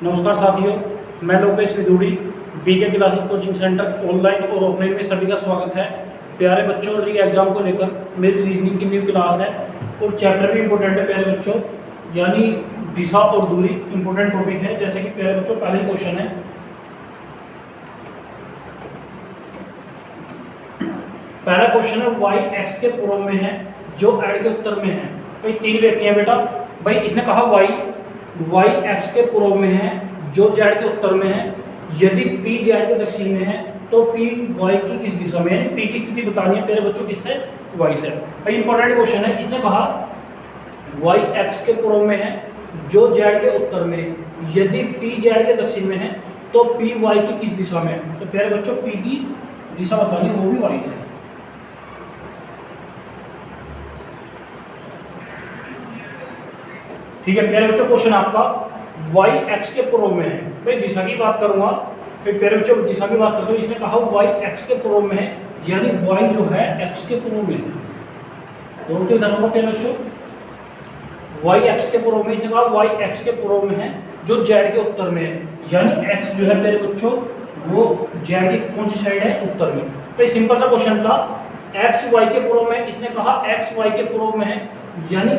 नमस्कार साथियों, मैं Lokesh Vidhuri BK classes coaching centre online और ऑफलाइन में सभी का स्वागत है। प्यारे बच्चों, री एग्जाम को लेकर मेरी रीजनिंग की न्यू क्लास है और चैप्टर भी इंपॉर्टेंट है प्यारे बच्चों, यानी दिशा और दूरी इंपॉर्टेंट टॉपिक है। जैसे कि प्यारे बच्चों पहले क्वेश्चन है, पहला क्वेश्चन है y x के पूर्व में है जो ऐड के उत्तर में है। भाई तीन व्यक्ति हैं बेटा, भाई इसने कहा y x के पूर्व में है जो z के उत्तर में है, यदि p z के दक्षिण में है तो p y की किस दिशा में है। p की स्थिति बतानी है मेरे बच्चों किससे, y से। भाई इंपॉर्टेंट क्वेश्चन है, इसने कहा y x के पूर्व में है जो z के उत्तर में, यदि p z के दक्षिण में है तो p y की किस दिशा में है। तो प्यारे बच्चों p की दिशा बतानी है, वो भी y से। ठीक है प्यारे बच्चों, क्वेश्चन आपका y x के पूर्व में है। भाई दिशा की बात करूंगा, फिर प्यारे बच्चों दिशा की बात करते हैं। इसने कहा y x के पूर्व में है, यानी y जो है x के पूर्व में है। दोनों तो इधर होगा प्यारे बच्चों, y x के पूर्व में, इसने कहा y x के पूर्व में है जो z के उत्तर में है, यानी x जो है प्यारे बच्चों वो z की कौन सी साइड है, उत्तर में। भाई सिंपल सा क्वेश्चन था, x y के पूर्व में, इसने कहा x y के पूर्व में है, यानी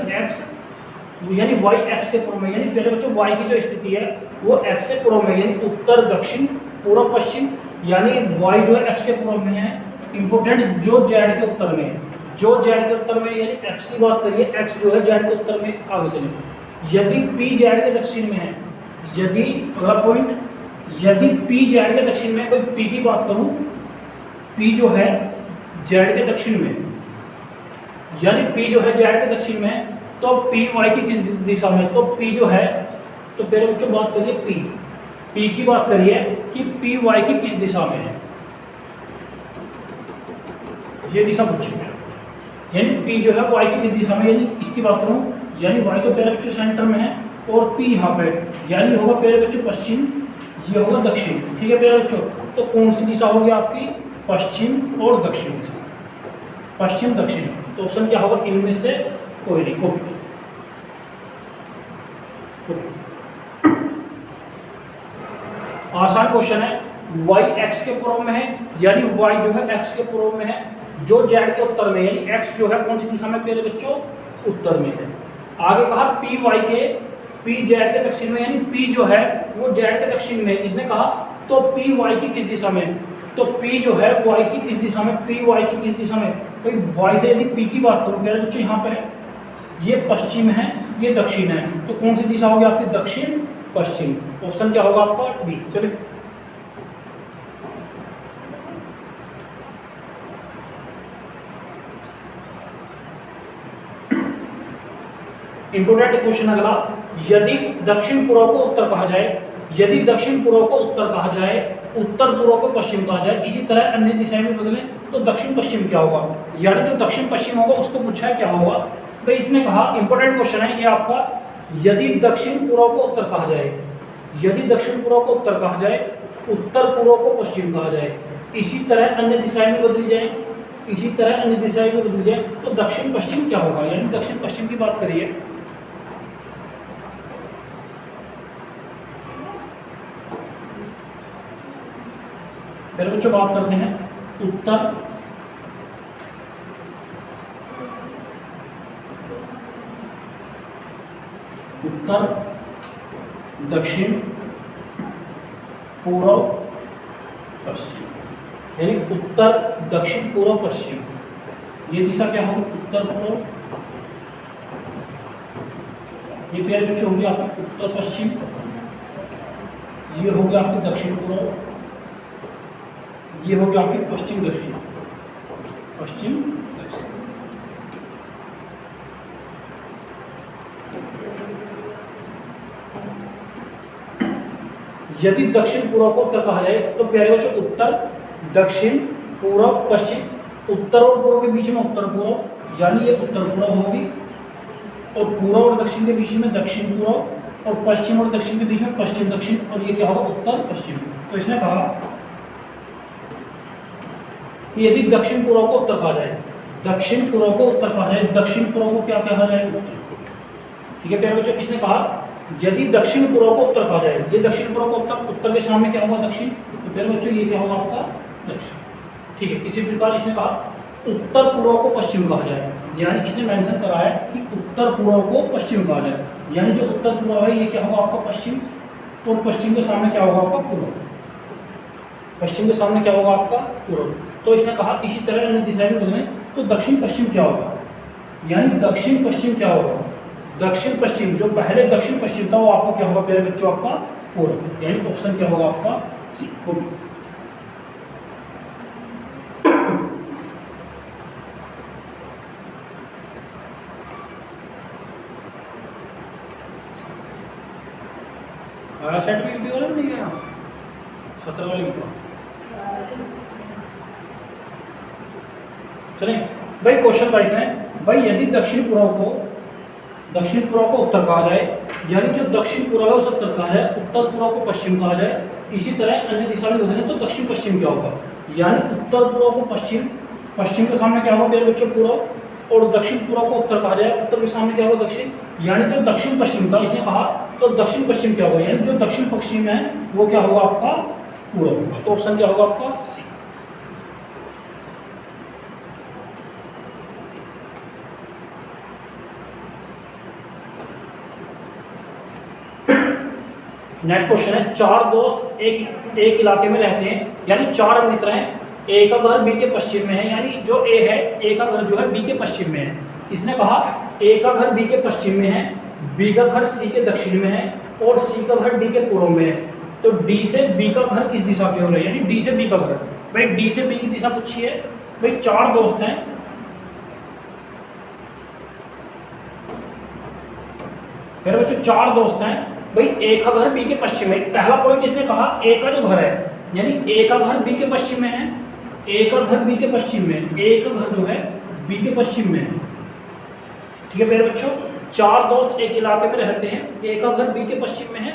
y x के पूर्व में, यानी पहले बच्चों y की जो स्थिति है वो x से पूर्व में, यानी उत्तर दक्षिण पूर्व पश्चिम, यानी y जो है x के पूर्व में है। इंपोर्टेंट जो z के उत्तर में है, जो z के उत्तर में, यानी x की बात करिए, x जो है z के उत्तर में। आगे चलिए, यदि p z के दक्षिण में है, यदि अगला पॉइंट, यदि p z के दक्षिण में, कोई p की बात करूं, p जो है z के दक्षिण में, यानी p जो है z के दक्षिण में है, तो p y की किस दिशा में, तो p जो है, तो पहले बच्चों बात करिए p की बात करिए कि p y की किस दिशा में है, ये दिशा पूछी है। यानी p जो है y की किस दिशा में, यानी इसकी बात करूं, यानी y तो पहले बच्चों सेंटर में है और p यहाँ पे, यानी होगा पहले बच्चों पश्चिम, ये होगा दक्षिण। ठीक है पहले बच्चों, तो कौन सी दिशा होगी आपकी, पश्चिम और दक्षिण, पश्चिम दक्षिण। तो ऑप्शन क्या होगा, इनमें से कोई नहीं। कॉपी आसान क्वेश्चन है, y x के पूर्व में है, यानी y जो है x के पूर्व में है जो z के उत्तर में, यानी x जो है कौन सी दिशा में मेरे बच्चों, उत्तर में है। आगे कहा p z के दक्षिण में, यानी p जो है वो z के दक्षिण में, इसने कहा तो p y की किस दिशा में, तो p जो है y की किस दिशा में, p y की किस दिशा में। भाई y से यदि p की बात करूं मेरे बच्चों, यहाँ पे है, ये पश्चिम है, ये दक्षिण है, तो कौन सी दिशा होगी आपकी, दक्षिण पश्चिम। ऑप्शन क्या होगा आपका, बी। चलिए इंपोर्टेंट क्वेश्चन अगला, यदि दक्षिण पूर्व को उत्तर कहा जाए, यदि दक्षिण पूर्व को उत्तर कहा जाए, उत्तर पूर्व को पश्चिम कहा जाए, इसी तरह अन्य दिशाएं में बदलें तो दक्षिण पश्चिम क्या होगा, यानी जो दक्षिण पश्चिम होगा उसको पूछा है क्या होगा। तो इसने कहा, इंपोर्टेंट क्वेश्चन है ये आपका, यदि दक्षिण पूर्व को उत्तर कहा जाए, यदि दक्षिण पूर्व को उत्तर कहा जाए, उत्तर पूर्व को पश्चिम कहा जाए, इसी तरह अन्य दिशाएं में बदली जाए, इसी तरह अन्य दिशाएं में बदली जाए तो दक्षिण पश्चिम क्या होगा, यानी दक्षिण पश्चिम की बात करिए। पहले बच्चों बात करते हैं उत्तर दक्षिण पूर्व पश्चिम, यानी उत्तर दक्षिण पूर्व पश्चिम, ये दिशा क्या होगी, उत्तर पूर्व। ये प्यारे बच्चों होगी आपकी उत्तर पश्चिम, ये होगी आपकी दक्षिण पूर्व, ये होगी आपकी पश्चिम दक्षिण, पश्चिम दक्षिण। यदि दक्षिण पूर्व को उत्तर कहा जाए तो प्यारे बच्चों उत्तर दक्षिण पूर्व पश्चिम, उत्तर और पूर्व के बीच में उत्तर पूर्व, यानी ये उत्तर पूर्व होगी, और पूर्व और दक्षिण के बीच में दक्षिण पूर्व, और पश्चिम और दक्षिण के बीच में पश्चिम दक्षिण, और ये क्या होगा, उत्तर पश्चिम। तो इसने कहा कि यदि दक्षिण पूर्व को उत्तर कहा जाए, दक्षिण पूर्व को उत्तर कहा जाए, दक्षिण पूर्व को क्या कहा जाए, उत्तर। ठीक है प्यारे बच्चों, इसने कहा यदि दक्षिण पूर्व को उत्तर कहा जाए, ये दक्षिण पूर्व को उत्तर, उत्तर के सामने क्या होगा दक्षिण, तो फिर बच्चों ये क्या होगा आपका दक्षिण। ठीक है, इसी प्रकार इसने कहा उत्तर पूर्व को पश्चिम कहा जाए, यानी इसने मेंशन करा है कि उत्तर पूर्व को पश्चिम कहा जाए, यानी जो उत्तर पूर्व है ये क्या होगा आपका पश्चिम, और पश्चिम के सामने क्या होगा आपका पूर्व, पश्चिम के सामने क्या होगा आपका पूर्व। तो इसने कहा इसी तरह अन्य दिशा में बदलें तो दक्षिण पश्चिम क्या होगा, यानी दक्षिण पश्चिम क्या होगा, दक्षिण पश्चिम जो पहले दक्षिण पश्चिम था वो आपको क्या होगा प्यारे बच्चों आपका पूर्व, यानी ऑप्शन क्या होगा आपका सी। सेट में यूपी वाला नहीं गया 17 वाले तो चलें भाई। क्वेश्चन का इसमें भाई यदि दक्षिण पूर्व को उत्तर कहा जाए, यानी जो दक्षिण पूर्व है उसे उत्तर कहा जाए, उत्तर पूर्व को पश्चिम कहा जाए, इसी तरह अन्य दिशा में बदलें तो दक्षिण पश्चिम क्या होगा, यानी उत्तर पूर्व को पश्चिम, पश्चिम के सामने क्या होगा मेरे बच्चों पूर्व, और दक्षिण पूर्व को उत्तर कहा जाए, उत्तर के सामने क्या होगा दक्षिण, यानी जो दक्षिण पश्चिम था इसने कहा तो दक्षिण पश्चिम क्या होगा, यानी जो दक्षिण पश्चिम है वो क्या होगा आपका पूर्व होगा। तो ऑप्शन क्या होगा आपका सी। नेक्स्ट क्वेश्चन है, चार दोस्त एक इलाके में रहते हैं, यानी चार मित्र हैं, ए का घर बी के पश्चिम में है, यानी जो ए है ए का घर जो है बी के पश्चिम में है। इसने कहा ए का घर बी के पश्चिम में है, बी का घर सी के दक्षिण में है और सी का घर डी के पूर्व में है, तो डी से बी का घर किस दिशा की ओर है, यानी डी से बी का घर। भाई डी से बी की दिशा पूछी है, भाई चार दोस्त हैं, मेरे बच्चों चार दोस्त हैं, भाई ए का घर बी के पश्चिम में। पहला पॉइंट इसने कहा ए का जो घर है, यानी ए का घर बी के पश्चिम में है, ए का घर बी के पश्चिम में, ए का घर जो है बी के पश्चिम में है। ठीक है मेरे बच्चों, चार दोस्त एक इलाके में रहते हैं, ए का घर बी के पश्चिम में है,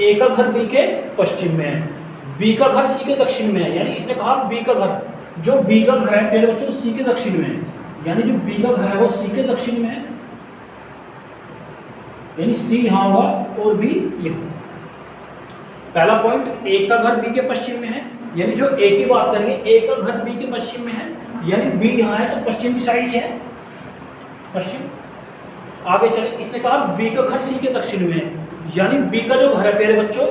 ए का घर बी के पश्चिम में है, बी का घर सी के दक्षिण में है, यानी इसने कहा बी का घर, जो बी का घर है मेरे बच्चों सी के दक्षिण में है, यानी जो बी का घर है वो सी के दक्षिण में है, यानी सी यहाँ होगा और बी यहाँ। पहला पॉइंट ए का घर बी के पश्चिम में है, यानी जो ए की बात करेंगे ए का घर बी के पश्चिम में है, यानी बी यहाँ है तो पश्चिम की साइड ये है पश्चिम। आगे चले, इसने कहा बी का घर सी के दक्षिण में है, यानी बी का जो घर है मेरे बच्चों,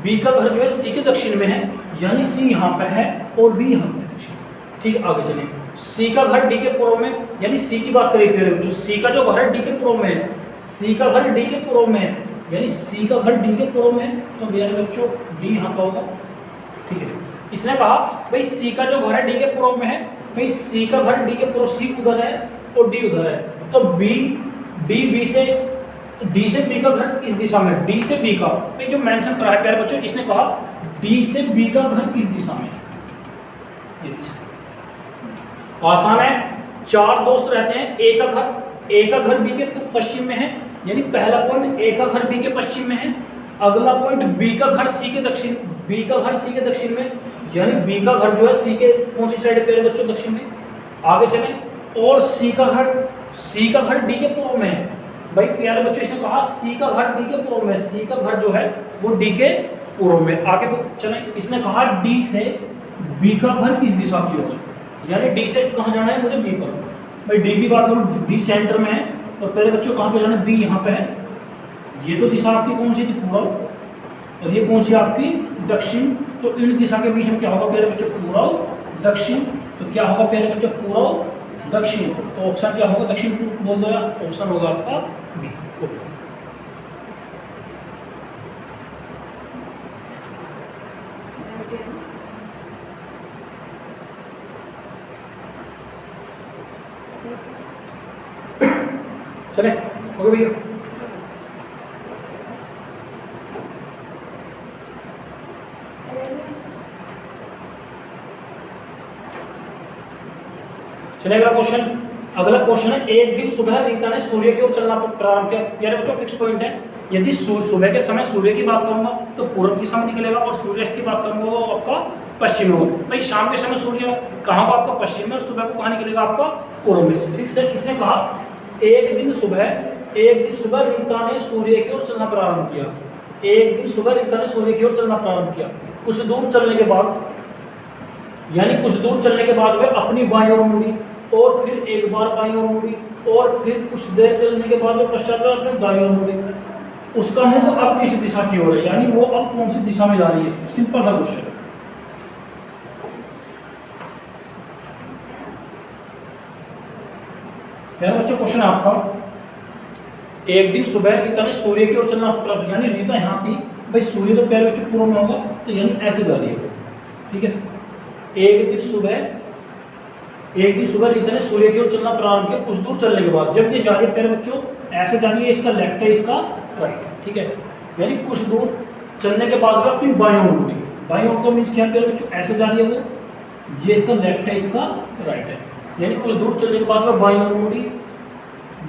बी का घर जो है सी के दक्षिण में है, यानी सी यहाँ पे है और बी यहाँ पे दक्षिण। ठीक, आगे चले, सी का घर डी के पूर्व में, यानी सी की बात करें मेरे बच्चों, सी का जो घर है डी के पूर्व में, सी का घर डी के पूर्व में, यानी सी का घर डी के पूर्व में, तो मेरे बच्चों डी यहाँ का होगा। ठीक है, इसने कहा भाई सी का जो घर है डी के पूर्व में है, भाई सी का घर डी के पूर्व, सी उधर है और डी उधर है, तो बी डी बी से डी से बी का घर किस दिशा में, डी से बी का, भाई जो मेंशन करा है प्यारे बच्चों, इसने कहा डी से बी का घर किस दिशा में, ये दिशा। आसान है, चार दोस्त रहते हैं, ए का घर बी के पश्चिम में है, यानी पहला पॉइंट ए का घर बी के पश्चिम में है, अगला पॉइंट बी का घर सी के दक्षिण, बी का घर सी के दक्षिण में, यानी बी का घर जो है सी के कौन सी साइड पे बच्चों दक्षिण में। आगे चलें, और सी का घर डी के पूर्व में है, भाई प्यारे बच्चों इसने कहा सी का घर डी के पूर्व में, सी का घर जो है वो डी के पूर्व में। आगे चलें, इसने कहा डी से बी का घर किस दिशा की ओर, यानी डी से कहाँ जाना है मुझे बी पर, भाई डी की बात करूँ डी सेंटर में है, और पहले बच्चों कहाँ पे जाना है, बी यहाँ पे है, ये तो दिशा आपकी कौन सी थी पूर्व, और ये कौन सी आपकी दक्षिण, तो इन दिशा के बीच में क्या होगा प्यारे बच्चों पूर्व दक्षिण, तो क्या होगा प्यारे बच्चों पूर्व दक्षिण, तो ऑप्शन क्या होगा दक्षिण बोल दो, ऑप्शन होगा आपका बी। चले ओके भैया, चलेगा क्वेश्चन। अगला क्वेश्चन है, एक दिन सुबह रीता ने सूर्य की ओर चलना प्रारंभ किया। प्यारे बच्चों फिक्स पॉइंट है, यदि सुबह के समय सूर्य की बात करूंगा तो पूर्व दिशा में निकलेगा, और सूर्यास्त की बात करूंगा वो आपका पश्चिम में होगा। भाई शाम के समय सूर्य कहाँ को आपका पश्चिम में, और सुबह को कहाँ निकलेगा आपका पूर्व में, फिक्स है। इसने कहा एक दिन सुबह एक दिन सुबह रीता ने सूर्य की ओर चलना प्रारंभ किया। एक दिन सुबह रीता ने सूर्य की ओर चलना प्रारंभ किया। कुछ दूर चलने के बाद, यानी कुछ दूर चलने के बाद वह अपनी बाईं ओर मुड़ी और फिर एक बार बाईं ओर मुड़ी और फिर कुछ देर चलने के बाद वह पश्चात वह अपनी दाईं ओर मुड़ी। उसका मुंह तो अब किस दिशा की ओर है, यानी वो अब कौन सी दिशा में जा रही है। सिंपल सा क्वेश्चन है। मेरा बच्चों क्वेश्चन है आपका, एक दिन सुबह रीता ने सूर्य की ओर चलना प्रारंभ, यानी रीता यहाँ थी भाई, सूर्य तो पहले बच्चों पूर्व में होगा, तो यानी ऐसे जा रही है, ठीक है। एक दिन सुबह रीता ने सूर्य की ओर चलना प्रारंभ किया। कुछ दूर चलने के बाद जब ये जा रही है पहले बच्चों ऐसे जा रही है, इसका लेफ्ट है इसका राइट है, ठीक है। यानी कुछ दूर चलने के बाद वह अपनी बाईं ओर मुड़ी। बाईं ओर को मीन्स क्या है पहले बच्चों ऐसे जा रही है वो, ये इसका लेफ्ट है इसका राइट है। यानी कुछ दूर चलने के बाद वह बाईं ओर मुड़ी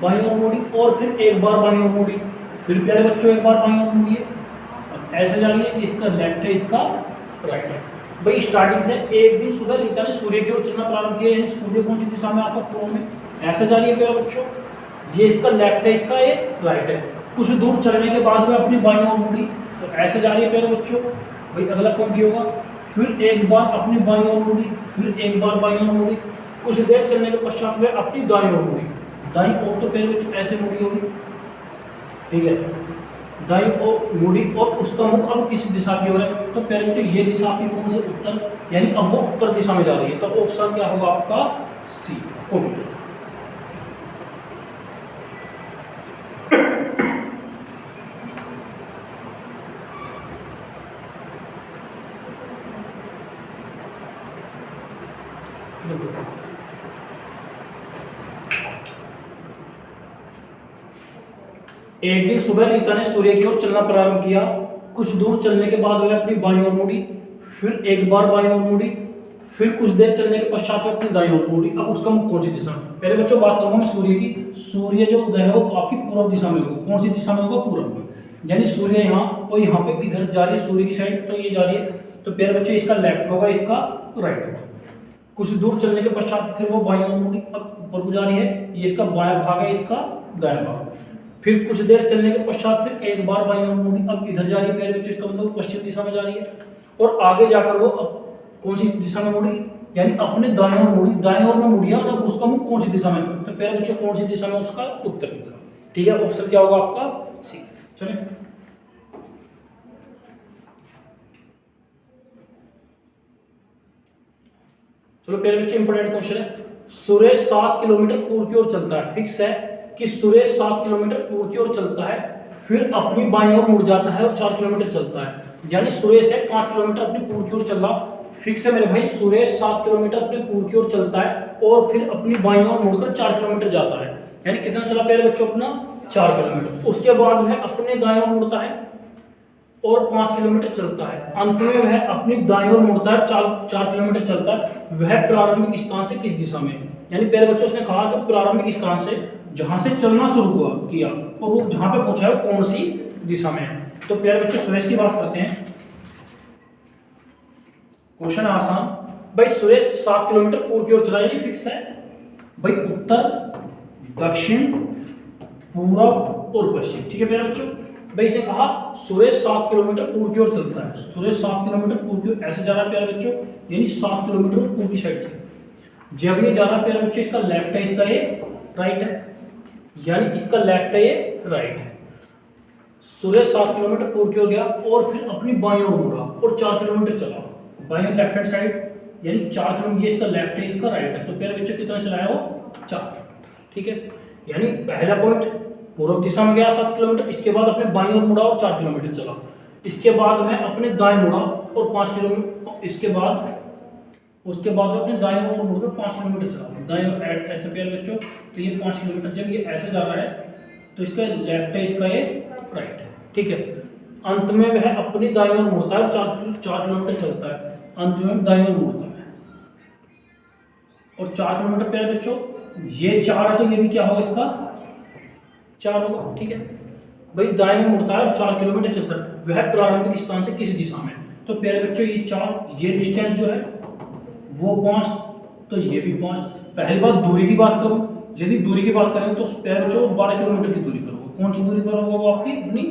और फिर एक बार बाईं ओर मुड़ी, फिर प्यारे बच्चों एक बार बाईं ओर मुड़ी है, ऐसे जा रही है, इसका लेफ्ट है इसका राइट है। भाई स्टार्टिंग से एक दिन सुबह रीता ने सूर्य की ओर चलना प्रारंभ किया, यानी सूर्य कौन सी दिशा में आपका पूर्व में ऐसे जा रही है प्यारे बच्चों, ये इसका लेफ्ट है इसका ये राइट है। कुछ दूर चलने के बाद वह अपनी बाईं ओर मुड़ी, तो ऐसे जा रही है प्यारे बच्चों। भाई अगला पॉइंट ये होगा, फिर एक बार अपनी बाईं ओर मुड़ी, फिर एक बार बाईं ओर मुड़ी, कुछ देर चलने के पश्चात वह अपनी दाईं ओर मुड़ी। दाईं ओर तो पहले बच्चों ऐसे मुड़ी होगी, ठीक है, दाईं ओर मुड़ी और उसका मुख अब किस दिशा की ओर है, तो पहले बच्चों ये दिशा आपकी कौन से उत्तर, यानी अब वो उत्तर दिशा में जा रही है, तो ऑप्शन क्या होगा आपका सी। ओके एक दिन सुबह रीता ने सूर्य की ओर चलना प्रारंभ किया। कुछ दूर चलने के बाद वह अपनी बाईं ओर मुड़ी, फिर एक बार बाईं ओर मुड़ी, फिर कुछ देर चलने के पश्चात वह अपनी दाईं ओर मुड़ी। अब उसका मुख कौन सी दिशा में, पहले बच्चों बात करूंगा मैं सूर्य की। सूर्य जो उदय है वो आपकी पूर्व दिशा में होगा। कौन सी दिशा में होगा, पूर्व में, यानी सूर्य यहाँ और यहाँ पे इधर जा रही है सूर्य की साइड, तो ये जा रही है, तो पहले बच्चों इसका लेफ्ट होगा इसका राइट होगा। कुछ दूर चलने के पश्चात फिर वो बाईं ओर मुड़ी, अब ऊपर को जा रही है, ये इसका बायां भाग है इसका दायां भाग। फिर कुछ देर चलने के पश्चात फिर एक बार बाईं ओर मुड़ी, अब इधर जा रही है पहले बच्चों, इसका मतलब पश्चिम दिशा में जा रही है। और आगे जाकर वो अब कौन सी दिशा में मुड़ी, यानी अपने दाएं ओर मुड़ी, दाएं ओर में मुड़ी और अब उसका मुख कौन सी दिशा में, तो पहले बच्चों कौन सी दिशा में, उसका उत्तर की तरफ, ठीक है। ऑप्शन क्या होगा आपका सी। चलिए चलो पहले बच्चे इंपोर्टेंट क्वेश्चन है, सुरेश 7 किलोमीटर पूर्व की ओर चलता है। फिक्स है कि सुरेश 7 किलोमीटर पूर्व की ओर चलता है, फिर अपनी बाईं ओर मुड़ जाता है और 4 किलोमीटर चलता है। यानी सुरेश है 5 किलोमीटर अपनी पूर्व की ओर चल रहा। फिक्स है मेरे भाई, सुरेश 7 किलोमीटर अपनी पूर्व की ओर चलता है और फिर अपनी बाईं ओर मुड़कर 4 किलोमीटर जाता है। यानी कितना चला पहले बच्चों, अपना 4 किलोमीटर। उसके बाद वह अपने दाईं ओर मुड़ता है और 5 किलोमीटर चलता है। अंत में वह अपनी दाईं ओर मुड़ता है, 4 किलोमीटर चलता है। वह प्रारंभिक स्थान से किस दिशा में, यानी पहले बच्चों उसने कहा जो प्रारंभिक स्थान से जहां से चलना शुरू हुआ किया और वो जहां पे पहुंचा है कौन सी दिशा में है। तो प्यारे बच्चों सुरेश की बात करते हैं। क्वेश्चन आसान भाई, सुरेश 7 किलोमीटर पूर्व की ओर चला, यानी फिक्स है भाई, उत्तर दक्षिण पूर्व और पश्चिम, ठीक है प्यारे बच्चों। भाई इसने कहा सुरेश 7 किलोमीटर पूर्व की ओर चलता है, सुरेश 7 किलोमीटर पूर्व की ओर ऐसे जा रहा है प्यारे बच्चों, यानी 7 किलोमीटर पूर्व की साइड से जब ये जा रहा है प्यारे बच्चों, इसका लेफ्ट है इसका ये राइट है, यानी इसका लेफ्ट है ये राइट है। सुरेश 7 किलोमीटर पूर्व की ओर गया और फिर अपनी बाईं ओर मुड़ा और 4 किलोमीटर चला, बाईं लेफ्ट हैंड साइड, यानी 4 किलोमीटर, ये इसका लेफ्ट है इसका राइट है, तो प्यारे बच्चों कितना चलाया वो 4, ठीक है। यानी पहला पॉइंट पूर्व दिशा में गया 7 किलोमीटर, इसके बाद अपने बाईं ओर मुड़ा और 4 किलोमीटर चला, इसके बाद वह अपने दाएं मुड़ा और 5 किलोमीटर, उसके बाद वो अपने दाएं ओर मुड़कर 5 किलोमीटर चला, दाएं ओर ऐसे प्यारे बच्चों, तो ये 5 किलोमीटर जब ये ऐसे जा रहा है तो इसका लेफ्ट है इसका ये राइट है, ठीक है। अंत में वह अपनी दाईं ओर मुड़ता है और 4 किलोमीटर चलता है, अंत में दाईं ओर मुड़ता है और 4 किलोमीटर प्यारे बच्चों, ये 4 है तो ये भी क्या होगा इसका 4 होगा, ठीक है। भाई दाएं में मुड़ता है और 4 किलोमीटर चलता है, वह प्रारंभिक स्थान से किस दिशा में, तो प्यारे बच्चों ये 4, ये डिस्टेंस जो है वो 5, तो ये भी 5। पहली बात दूरी की बात करूं, यदि दूरी की बात करें तो प्यारे बच्चों 12 किलोमीटर की दूरी करो, कौन सी दूरी पर होगा वो आपकी अपनी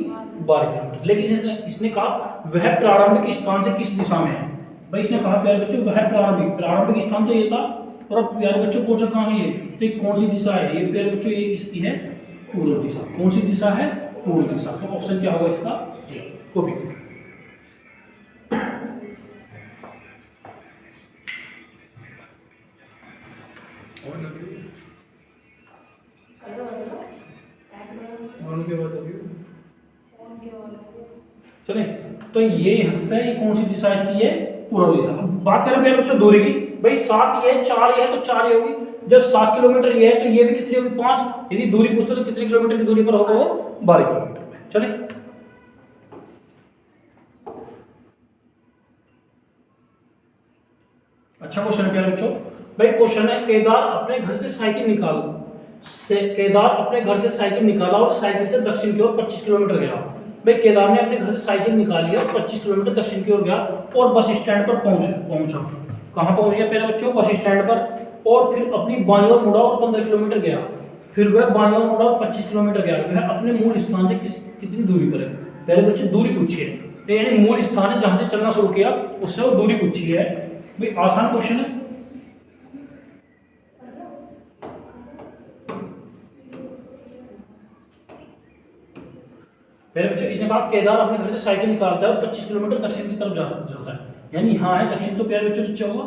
12 किलोमीटर। लेकिन इसने कहा वह प्रारंभिक स्थान से किस दिशा में है। भाई इसने कहा प्यारे बच्चों वह प्रारंभिक स्थान तो ये था, और अब प्यारे बच्चों पहुंचा कहाँ है ये, तो ये कौन सी दिशा है ये प्यारे बच्चों, ये इसकी है पूर्व दिशा। कौन सी दिशा है, पूर्व दिशा। तो ऑप्शन क्या होगा इसका, कॉपी करें। चले तो ये हिस्सा ये कौन सी दिशा इसकी है, पूर्व दिशा। बात करें प्यारे बच्चों दूरी की, भाई 7 ये है, 4 ये है, तो 4 ये होगी। जब 7 किलोमीटर ये है तो ये भी कितनी होगी, 5। यदि दूरी पूछते तो कितने किलोमीटर की दूरी पर होगा वो, 12 किलोमीटर में। चले अच्छा क्वेश्चन है प्यारे बच्चों। भाई क्वेश्चन है केदार अपने घर से साइकिल निकाला और साइकिल से दक्षिण की ओर 25 किलोमीटर गया। भाई केदार ने अपने घर से साइकिल निकाली और 25 किलोमीटर दक्षिण की ओर गया और बस स्टैंड पर पहुंचा। कहां पहुंच गया प्यारे बच्चों, बस स्टैंड पर। और फिर अपनी बाईं ओर मुड़ा और 15 किलोमीटर गया। फिर वह बाईं ओर मुड़ा और 25 किलोमीटर गया। वह अपने मूल स्थान से कितनी दूरी पर है। प्यारे बच्चे दूरी पूछी है, तो यानी मूल स्थान है जहां से चलना शुरू किया उससे वो दूरी पूछी है। भाई आसान क्वेश्चन है। मेरे बच्चों इसने कहा केदार अपने घर से साइकिल निकालता है और 25 किलोमीटर दक्षिण की तरफ जाता है, यानी यहाँ है दक्षिण, तो प्यारे बच्चों नीचे होगा,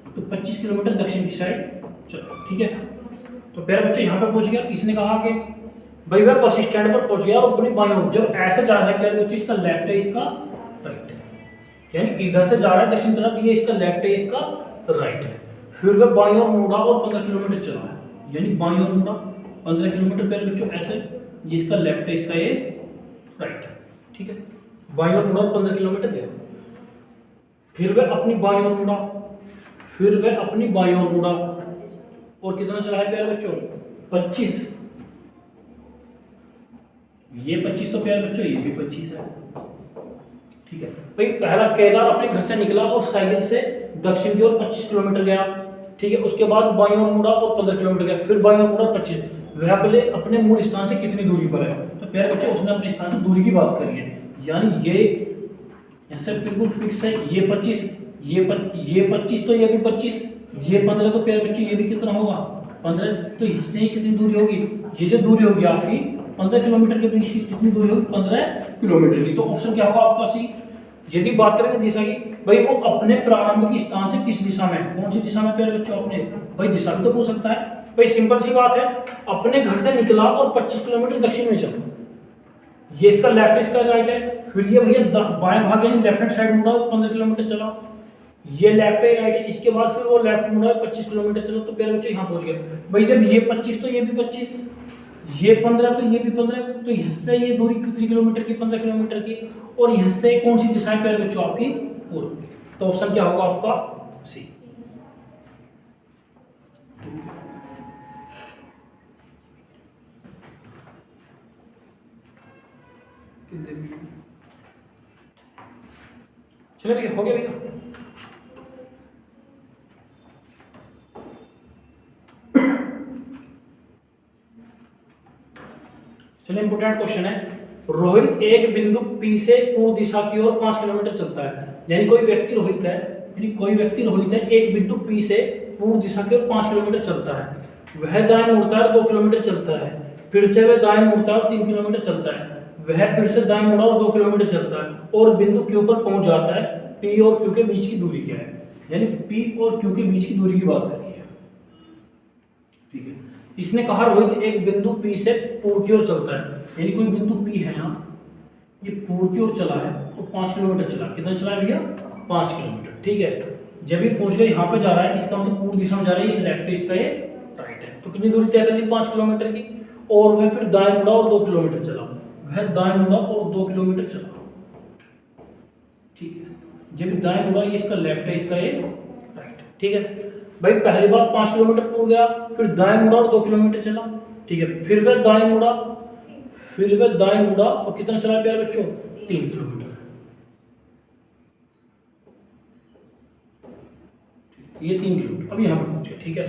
तो 25 किलोमीटर दक्षिण की साइड। चलो ठीक है, तो प्यारे बच्चों यहाँ पे पहुंच गया। इसने कहा कि भाई वह बस स्टैंड पर पहुंच गया और अपनी बाईं ओर, जब ऐसे जा रहा है प्यारे बच्चों, इसका लेफ्ट है इसका राइट है, यानी इधर से जा रहा है दक्षिण तरफ, ये इसका लेफ्ट है इसका राइट है। फिर वह बाईं ओर मुड़ा और 15 किलोमीटर चला है, यानी बाईं ओर मुड़ा 15 किलोमीटर प्यारे बच्चों ऐसे, ये इसका लेफ्ट है इसका ये राइट है, ठीक है। बाईं ओर मुड़ा और 15 किलोमीटर गया। फिर वह अपनी बाईं ओर मुड़ा, और कितना चला है प्यारे बच्चों, 25। ये 25 तो प्यारे बच्चों ये भी 25 है, ठीक है। भाई पहला केदार अपने घर से निकला और साइकिल से दक्षिण की ओर 25 किलोमीटर गया, ठीक है। उसके बाद बाईं ओर मुड़ा और 15 किलोमीटर गया, फिर बाईं ओर मुड़ा 25। वह पहले अपने मूल स्थान से कितनी दूरी पर है, तो प्यारे बच्चे उसने अपने स्थान से दूरी की बात करी है, यानी ये ऐसे बिल्कुल फिक्स है। ये 25, ये 25 तो ये भी 25, ये 15 तो प्यारे बच्चे ये भी कितना होगा 15, तो इससे कितनी दूरी होगी, ये जो दूरी होगी आपकी 15 किलोमीटर के बीच की कितनी दूरी होगी, 15 किलोमीटर की। तो ऑप्शन क्या होगा आपका सी। यदि बात करेंगे दिशा की, भाई वो अपने प्रारंभिक स्थान से किस दिशा में, कौन सी दिशा में प्यारे बच्चों, अपने, भाई दिशा भी तो पूछ सकता है। भाई सिंपल सी बात है, अपने घर से निकला और 25 किलोमीटर दक्षिण में चला, ये इसका लेफ्ट इसका राइट है। फिर ये भैया बाएं भाग यानी लेफ्ट हैंड साइड मुड़ा 15 किलोमीटर चला, ये लेफ्ट है राइट है। इसके बाद फिर वो लेफ्ट मुड़ा 25 किलोमीटर चला, तो प्यारे बच्चों यहाँ पहुंच गए। भाई जब ये 25 तो ये भी 25, ये 15 तो ये भी 15, तो यहाँ से ये दूरी कितनी किलोमीटर की, 15 किलोमीटर की। और यहाँ से कौन सी दिशा है प्यारे बच्चों आपकी, पूर्व। तो ऑप्शन क्या होगा आपका सी। चलो भैया हो गया भैया। चलिए इंपोर्टेंट क्वेश्चन है। रोहित एक बिंदु P से पूर्व दिशा की ओर 5 किलोमीटर चलता है, यानी कोई व्यक्ति रोहित है एक बिंदु P से पूर्व दिशा की ओर 5 किलोमीटर चलता है। वह दाएं मुड़ता है और 2 किलोमीटर चलता है, फिर से वह दाएं मुड़ता है और 3 किलोमीटर चलता है, वह फिर से दाएं मुड़ा और 2 किलोमीटर चलता है और बिंदु Q पर पहुंच जाता है। P और Q के बीच की दूरी क्या है, यानी P और Q के बीच की दूरी की बात करिए, ठीक है। इसने कहा रोहित एक बिंदु P से पूर्व की ओर चलता है, यानी कोई बिंदु P है यहाँ, ये पूर्व की ओर चला है तो 5 किलोमीटर चला, कितना चला है भैया 5 किलोमीटर, ठीक है। जब ये पहुंच गया यहाँ पे जा रहा है, इसका मतलब पूर्व दिशा में जा रहा है, ये लेफ्ट है इसका ये राइट है, तो कितनी दूरी तय कर ली 5 किलोमीटर की। और वह फिर दाएं मुड़ा और 2 किलोमीटर चला, वह दाएं मुड़ा और 2 किलोमीटर चला, ठीक है। जब दाएं मुड़ा ये इसका लेफ्ट है इसका ये राइट, ठीक है। भाई पहली बार 5 किलोमीटर पूर्व गया, फिर दाएं मुड़ा और 2 किलोमीटर चला, ठीक है। फिर वह दाएं मुड़ा और कितना चला प्यारे बच्चों 3 किलोमीटर, ये 3 किलोमीटर अब यहाँ पर पहुंच गया, ठीक है।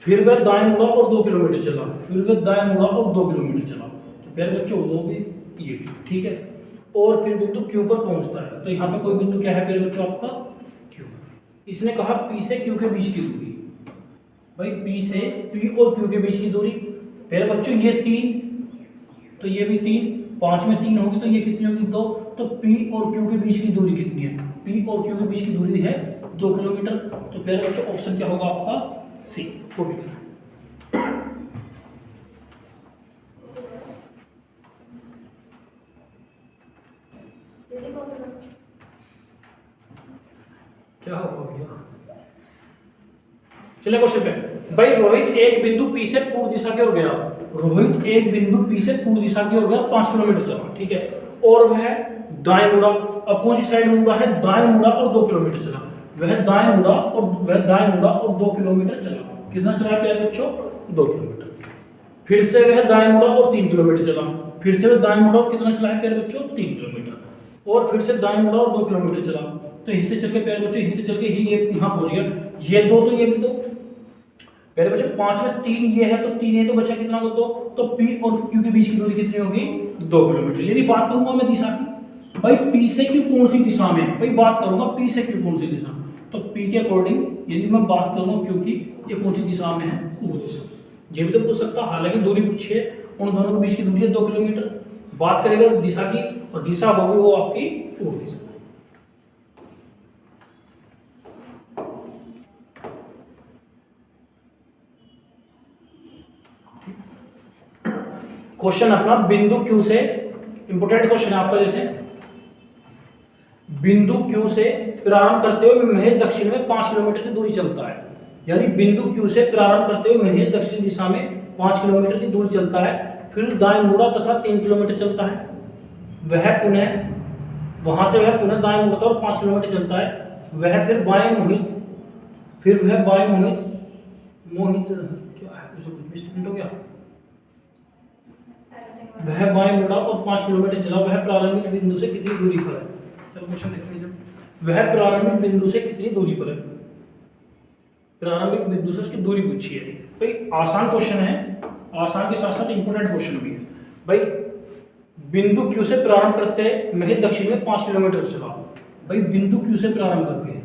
फिर वह दाएं मुड़ा और 2 किलोमीटर चला, फिर वह दाएं मुड़ा और 2 किलोमीटर चला, तो तो प्यारे बच्चों वो भी ये भी, ठीक है। और फिर बिंदु क्यू पर पहुंचता है, तो यहाँ पे कोई बिंदु क्या है प्यारे बच्चों आपका क्यू। इसने कहा पी से क्यू के बीच की दूरी, भाई पी से पी और क्यू के बीच की दूरी, प्यारे बच्चों ये 3 तो ये भी 3, 5 में 3 होगी तो ये कितनी होगी 2, तो पी और क्यू के बीच की दूरी कितनी है, पी और क्यू के बीच की दूरी है 2 किलोमीटर। तो प्यारे बच्चों ऑप्शन क्या होगा आपका सी, वो भी क्या होगा भैया। चलिए क्वेश्चन पे, भाई रोहित एक बिंदु पी से पूर्व दिशा की ओर गया, रोहित एक बिंदु पी से पूर्व दिशा की ओर गया 5 किलोमीटर चला, ठीक है, और वह दाएं मुड़ा, अब कौन सी साइड मुड़ा है, दाएं मुड़ा और 2 किलोमीटर चला, वह दाएं मुड़ा और 2 किलोमीटर चला, कितना चला प्यारे बच्चों 2 किलोमीटर। फिर से वह दाएं मुड़ा और 3 किलोमीटर चला, फिर से वह दाएं मुड़ा और कितना चला है प्यारे बच्चों 3 किलोमीटर, और फिर से दाएं मुड़ा और 2 किलोमीटर चला, तो हिस्से चल के प्यारे बच्चों हिस्से चल के ही ये यहाँ पहुंच गया, ये 2 तो ये भी 2, प्यारे बच्चों 5 में 3 ये है तो 3 है तो बचा कितना को 2, तो पी और क्यू के बीच की दूरी कितनी होगी 2 किलोमीटर। यदि बात करूंगा मैं दिशा की, भाई पी से क्यू कौन सी दिशा में है, भाई बात करूंगा पी से क्यू कौन सी दिशा में, तो पी के अकॉर्डिंग यदि मैं बात करूंगा क्योंकि ये कौन सी दिशा में है पूर्व दिशा, ये भी तो पूछ सकता, हालांकि दूरी पूछी है, उन दोनों के बीच की दूरी है 2 किलोमीटर। बात करेगा दिशा की, और दिशा होगी वो आपकी पूर्व दिशा। क्वेश्चन अपना बिंदु क्यू से, इंपोर्टेंट क्वेश्चन है आपका, जैसे बिंदु क्यू से प्रारंभ करते हुए महज दक्षिण में 5 किलोमीटर की दूरी चलता है, यानी बिंदु क्यू से प्रारंभ करते हुए महज दक्षिण दिशा में 5 किलोमीटर की दूरी चलता है, फिर दाएं मुड़ा तथा 3 किलोमीटर चलता है, वह पुनः वहां से वह पुनः दाएं मुड़ता और 5 किलोमीटर चलता है, वह फिर बाएं मोहित, फिर वह बाएं मोहित क्या है, कुछ मिस्टेक हो गया, वह बाएं मुड़ा और 5 किलोमीटर चला, वह प्रारंभिक बिंदु से कितनी दूरी पर है। चलो क्वेश्चन देख लीजिए, वह प्रारंभिक बिंदु से कितनी दूरी पर है, प्रारंभिक बिंदु से उसकी दूरी पूछी है। भाई आसान क्वेश्चन है, आसान के साथ साथ इंपोर्टेंट क्वेश्चन भी है। भाई बिंदु क्यू से प्रारंभ करते हैं महज दक्षिण में 5 किलोमीटर चला, भाई बिंदु क्यू से प्रारंभ करके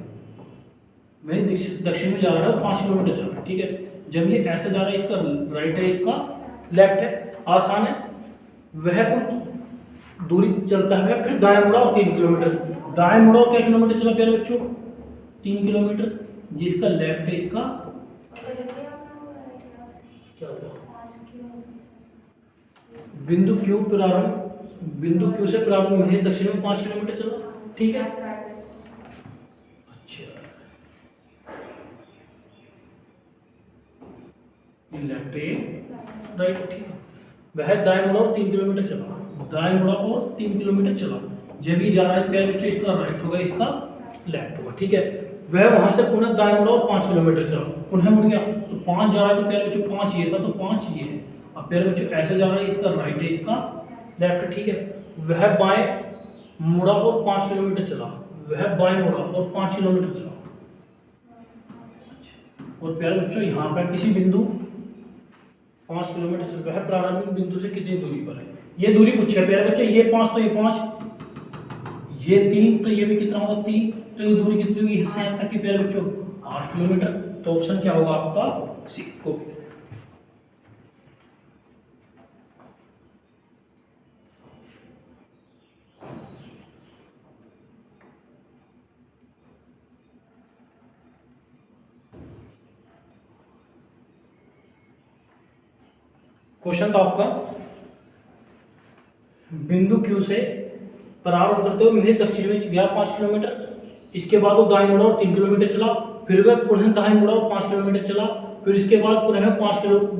महज दक्षिण में जा रहा है 5 किलोमीटर चला, ठीक है, जब ये ऐसे जा रहा है, इसका राइट है इसका लेफ्ट है, आसान है, वह कुछ दूरी चलता है, फिर दाएं मुड़ा और 3 किलोमीटर, दाएं मुड़ा और क्या किलोमीटर चला प्यारे बच्चों 3 किलोमीटर, जिसका लेफ्ट है इसका क्या होगा, बिंदु क्यू से प्रारंभ में दक्षिण में 5 किलोमीटर चला, ठीक है। अच्छा लेफ्ट है राइट, ठीक है, वह दाएं मुड़ा और 3 किलोमीटर चला, दाएं मुड़ा और 3 किलोमीटर चला, जब भी जा रहा है प्यारे बच्चों इसका राइट होगा इसका लेफ्ट होगा, ठीक है, वह वहां से पुनः दाएं मुड़ा और 5 किलोमीटर चला, पुनः मुड़ गया, तो 5 जा रहा है तो प्यारे बच्चों 5 ये था तो 5 ये है, अब प्यारे बच्चों ऐसे जा रहा है, इसका राइट है इसका लेफ्ट, ठीक है, वह बाएं मुड़ा और 5 किलोमीटर चला, वह बाएं मुड़ा और 5 किलोमीटर चला, और प्यारे बच्चों यहाँ पर किसी बिंदु 5 किलोमीटर चल, वह प्रारंभिक बिंदु से कितनी दूरी पर है, ये दूरी पूछी है प्यारे बच्चों, ये 5 तो ये 5, ये 3 तो ये भी कितना होगा 3, तो ये दूरी कितनी होगी हिस्से यहाँ तक की प्यारे बच्चों 8 किलोमीटर, तो ऑप्शन क्या होगा आपका सी को। क्वेश्चन था आपका बिंदु क्यू से प्रारंभ करते हुए महज दक्षिण में गया 5 किलोमीटर, इसके बाद वो दाएं मुड़ा और 3 किलोमीटर चला, फिर वह पुनः दाएं मुड़ा और 5 किलोमीटर चला, फिर इसके बाद पुनः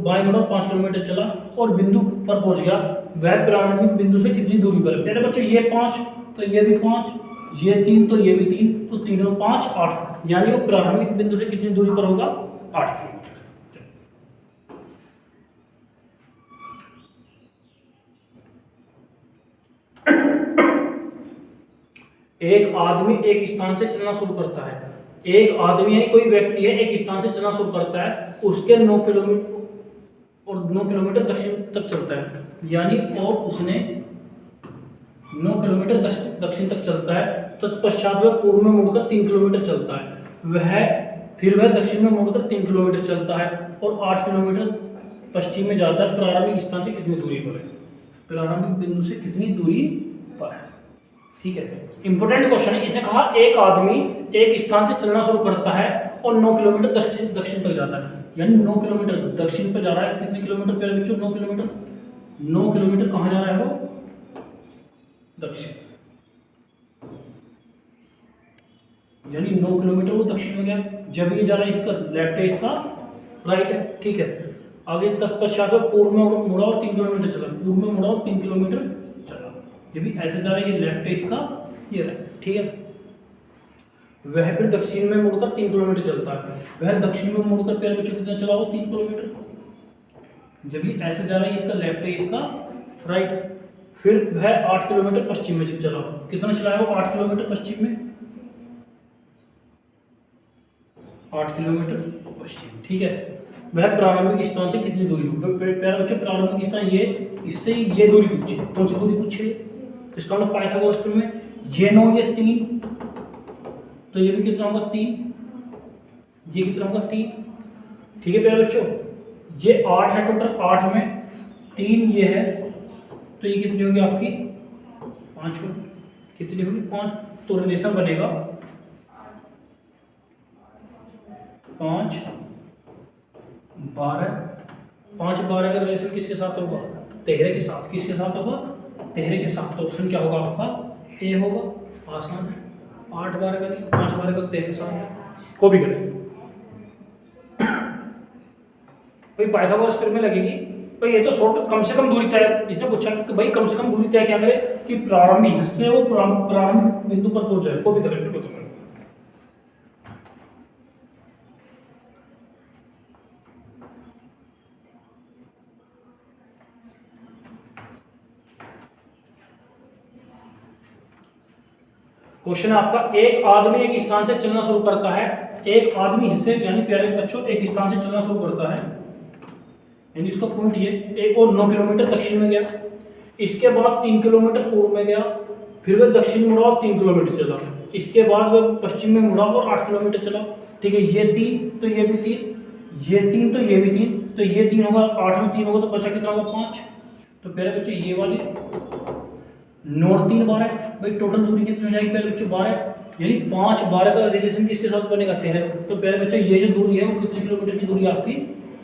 बाएं मुड़ा और 5 किलोमीटर चला और बिंदु पर पहुंच गया, वह प्रारंभिक बिंदु से कितनी दूरी पर है। मेरे बच्चों ये 5 तो ये भी 5, ये 3 तो ये भी 3, तो 3 और 5 8, यानी वो प्रारंभिक बिंदु से कितनी दूरी पर होगा 8 किलोमीटर। एक आदमी एक स्थान से चलना शुरू करता है, एक आदमी यानी कोई व्यक्ति है एक स्थान से चलना शुरू करता है, उसके 9 किलोमीटर और 9 किलोमीटर दक्षिण तक चलता है, यानी और उसने 9 किलोमीटर दक्षिण तक चलता है, तत्पश्चात वह पूर्व में मुड़कर 3 किलोमीटर चलता है, फिर वह दक्षिण में मुड़कर 3 किलोमीटर चलता है और 8 किलोमीटर पश्चिम में जाता है। प्रारंभिक स्थान से कितनी दूरी पर है? प्रारंभिक बिंदु से कितनी दूरी पर है? ठीक है, इंपॉर्टेंट क्वेश्चन है। इसने कहा एक आदमी एक स्थान से चलना शुरू करता है और 9 किलोमीटर दक्षिण तक जाता है, यानी 9 किलोमीटर दक्षिण पर जा रहा है। कितने किलोमीटर प्यारे बच्चों? 9 किलोमीटर। 9 किलोमीटर कहाँ जा रहा है वो? दक्षिण, यानी 9 किलोमीटर वो दक्षिण में गया। जब ये जा रहा है इसका लेफ्ट है, इसका राइट है। ठीक है, आगे तत्पश्चात पूर्व में मुड़ा और 3 किलोमीटर चला, पूर्व में मुड़ा और 3 किलोमीटर चला। ये भी ऐसे जा रहा है, ये लेफ्ट है इसका, ये राइट। ठीक है, वह फिर दक्षिण में मुड़कर 3 किलोमीटर चलता है। वह दक्षिण में मुड़कर प्यारे बच्चों कितना चला? वो 3 किलोमीटर। जब ये ऐसे जा रहा है, इसका लेफ्ट है, इसका राइट। फिर वह 8 किलोमीटर पश्चिम में चला। कितना चला है वो? 8 किलोमीटर पश्चिम में, 8 किलोमीटर पश्चिम। ठीक है, वह प्रारंभिक स्थान से कितनी दूरी? प्यारे बच्चों प्रारंभिक स्थान ये, इससे ये दूरी पूछी। कौन सी दूरी पूछी? इसका मतलब पाइथागोरस प्रमेय में ये 9 ये 3, तो ये भी कितना होगा? 3। ये कितना होगा? 3। ठीक है प्यारे बच्चों, ये 8 है टोटल, 8 में 3 ये है, तो ये कितनी होगी आपकी? 5 होगी। कितनी होगी? 5। तो रिलेशन बनेगा 5 12। 5 12 का रिलेशन किसके साथ होगा? 13 के साथ। किसके साथ होगा? 13 के साथ। तो ऑप्शन क्या होगा आपका? ए होगा। आसान है, 8 12 का नहीं, 5 12 का 13 के साथ है। को भी करें भाई, पाइथागोरस प्रमेय लगेगी भाई। ये तो शॉर्ट, कम से कम दूरी तय। इसने पूछा कि भाई कम से कम दूरी तय क्या करे कि प्रारंभिक से वो प्रारंभिक बिंदु पर पहुंच जाए। को भी करें फिर तो क्वेश्चन है आपका, एक आदमी एक स्थान से चलना शुरू करता है। एक आदमी हिस्से, यानी प्यारे बच्चों, एक स्थान से चलना शुरू करता है, यानी इसका पॉइंट ये एक और 9 किलोमीटर दक्षिण में गया। इसके बाद 3 किलोमीटर पूर्व में गया, फिर वह दक्षिण मुड़ा और 3 किलोमीटर चला। इसके बाद वह पश्चिम में मुड़ा और 8 किलोमीटर चला। ठीक है, ये 3 तो ये भी 3, ये 3 तो ये भी 3, तो ये 3 होगा, 8 में 3 होगा तो बचा कितना होगा? 5। तो प्यारे बच्चों ये वाली 9 और 3 12, भाई टोटल दूरी कितनी हो जाएगी प्यारे बच्चों? 12, यानी 5 12 का रिलेशन किसके साथ बनेगा? 13। तो प्यारे बच्चों ये जो दूरी है वो कितने किलोमीटर की दूरी है आपकी?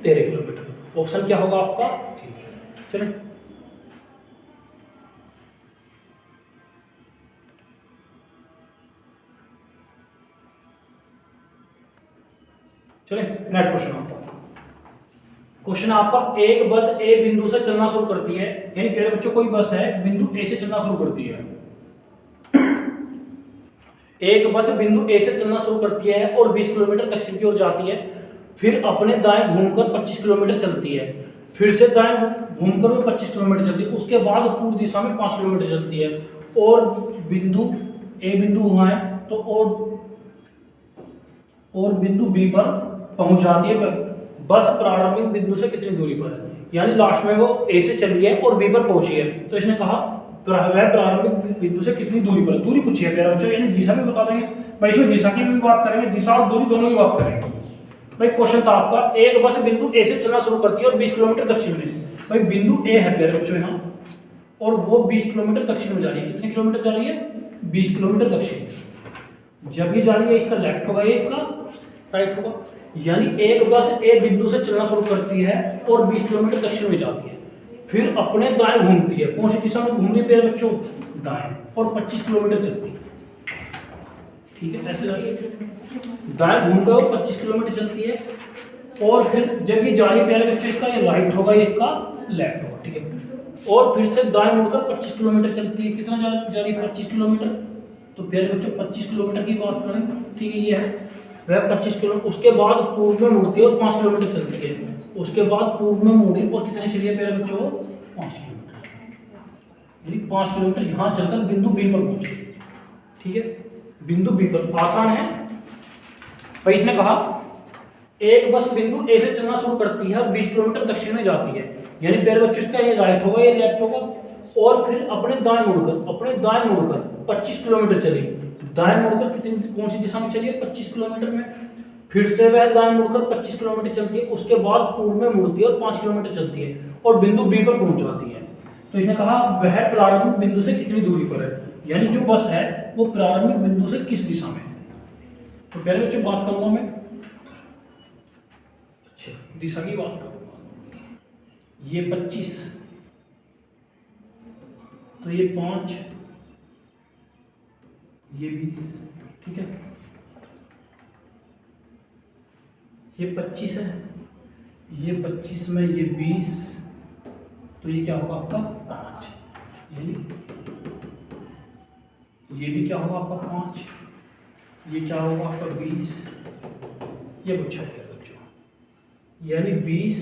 13 किलोमीटर। ऑप्शन क्या होगा आपका? चलें नेक्स्ट क्वेश्चन आपका। क्वेश्चन आपका, एक बस ए बिंदु से चलना शुरू करती है, यानी प्यारे बच्चों कोई बस है बिंदु ए से चलना शुरू करती है। एक बस बिंदु ए से चलना शुरू करती है और 20 किलोमीटर दक्षिण की ओर जाती है, फिर अपने दाएं घूमकर 25 किलोमीटर चलती है, फिर से दाएं घूमकर वो 25 किलोमीटर चलती है, उसके बाद पूर्व दिशा में 5 किलोमीटर चलती है और बिंदु ए बिंदु वहां है, तो और बिंदु बी पर पहुंच जाती है। बस प्रारंभिक बिंदु से कितनी दूरी पर है? यानी लास्ट में वो ए से चली है और बी पर पहुंची है, तो इसने कहा वह प्रारंभिक बिंदु से कितनी दूरी पर। दूरी पूछी है प्यारे बच्चों, यानी दिशा भी बता देंगे भाई। इसमें दिशा की भी बात करेंगे, दिशा और दूरी दोनों की बात करेंगे भाई। क्वेश्चन था आपका, एक बस बिंदु ए से चलना शुरू करती है और 20 किलोमीटर दक्षिण में। भाई बिंदु ए है प्यारे बच्चों यहाँ, और वो 20 किलोमीटर दक्षिण में जा रही है। कितने किलोमीटर जा रही है? 20 किलोमीटर दक्षिण। जब ये जा रही है, इसका लेफ्ट होगा, ये इसका राइट होगा। यानी एक बस ए बिंदु से चलना शुरू करती है और 20 किलोमीटर दक्षिण में जाती है, फिर अपने दाएं घूमती है। कौन सी दिशा में घूम रही है प्यारे बच्चों? दाएं, और 25 किलोमीटर चलती है। ठीक है, ऐसे जा रही है, दाएं घूमकर वो 25 किलोमीटर चलती है, और फिर जब ये जा रही है प्यारे बच्चों, इसका ये राइट होगा, ये इसका लेफ्ट होगा। ठीक है, और फिर से दाएं मुड़कर 25 किलोमीटर चलती है। कितना जा रही है? 25 किलोमीटर। तो प्यारे बच्चों 25 किलोमीटर की बात करें, ठीक है, ये है वह 25 किलोमीटर। उसके बाद पूर्व में मुड़ती है और 5 किलोमीटर चलती है। उसके बाद पूर्व में मुड़ी और कितने चली है प्यारे बच्चों? 5 किलोमीटर। यानी 5 किलोमीटर यहाँ चलकर बिंदु बी पर पहुंचे। ठीक है, बिंदु बी पर। आसान है भाई। इसने कहा एक बस बिंदु ए से चलना शुरू करती है और 20 किलोमीटर दक्षिण में जाती है, यानी पहले बच्चों इसका ये राइट होगा, ये लेफ्ट होगा, और फिर अपने दाएं मुड़कर 25 किलोमीटर चली। दाएं मुड़कर कितनी कौन सी दिशा में चली है? 25 किलोमीटर में। फिर से वह दाएं मुड़कर 25 किलोमीटर चलती है, उसके बाद पूर्व में मुड़ती है और 5 किलोमीटर चलती है और बिंदु बी पर पहुंच जाती है। तो इसने कहा वह प्रारंभिक बिंदु से कितनी दूरी पर है, यानी जो बस है वो प्रारंभिक बिंदु से किस दिशा में है। तो पहले बच्चों बात करूंगा मैं, अच्छा दिशा की बात करूंगा, ये 25, तो ये 5, ये 20, ठीक है, ये 25 है, ये 25 में ये 20, तो ये क्या होगा आपका 5, यानी ये भी क्या होगा आपका 5, ये क्या होगा आपका 20, ये पूछा गया बच्चों, यानी 20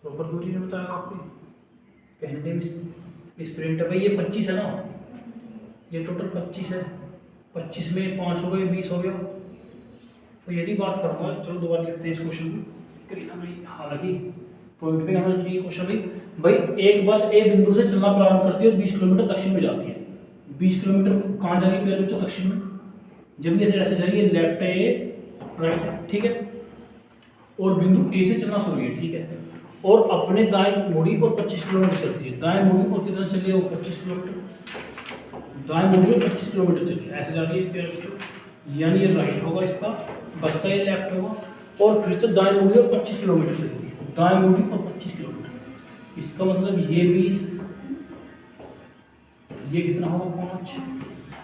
प्रॉपर दूरी ने बताया आपको, कहने के स्प्रिंट है भाई, ये 25 है ना, ये टोटल 25 है, 25 में 5 हो गए, 20 हो गया। तो यदि बात करूँगा, चलो दोबारा लिखते हैं इस क्वेश्चन को, करीना भाई हालांकि पॉइंट पे आना चाहिए क्वेश्चन भाई एक बस ए बिंदु से चलना प्रारंभ करती है और 20 किलोमीटर दक्षिण में जाती है। 20 किलोमीटर कहाँ जा रही है पहले बच्चों? दक्षिण में। जब ये ऐसे जाइए, लेफ्ट है ये, राइट है, ठीक है, और बिंदु ए से चलना शुरू है, ठीक है, और अपने दाएं मुड़ी और 25 किलोमीटर चलती है। दाएं मुड़ी और कितना चलिए वो 25 किलोमीटर, दाएं मुड़ी और 25 किलोमीटर चलिए, ऐसे जा रही है प्यारे बच्चों, यानी ये राइट होगा इसका, बस का ये लेफ्ट होगा, और फिर से दाएं मुड़ी और 25 किलोमीटर चलेगी, दाएं मुड़ी और 25 किलोमीटर, इसका मतलब ये 20, ये कितना होगा 5,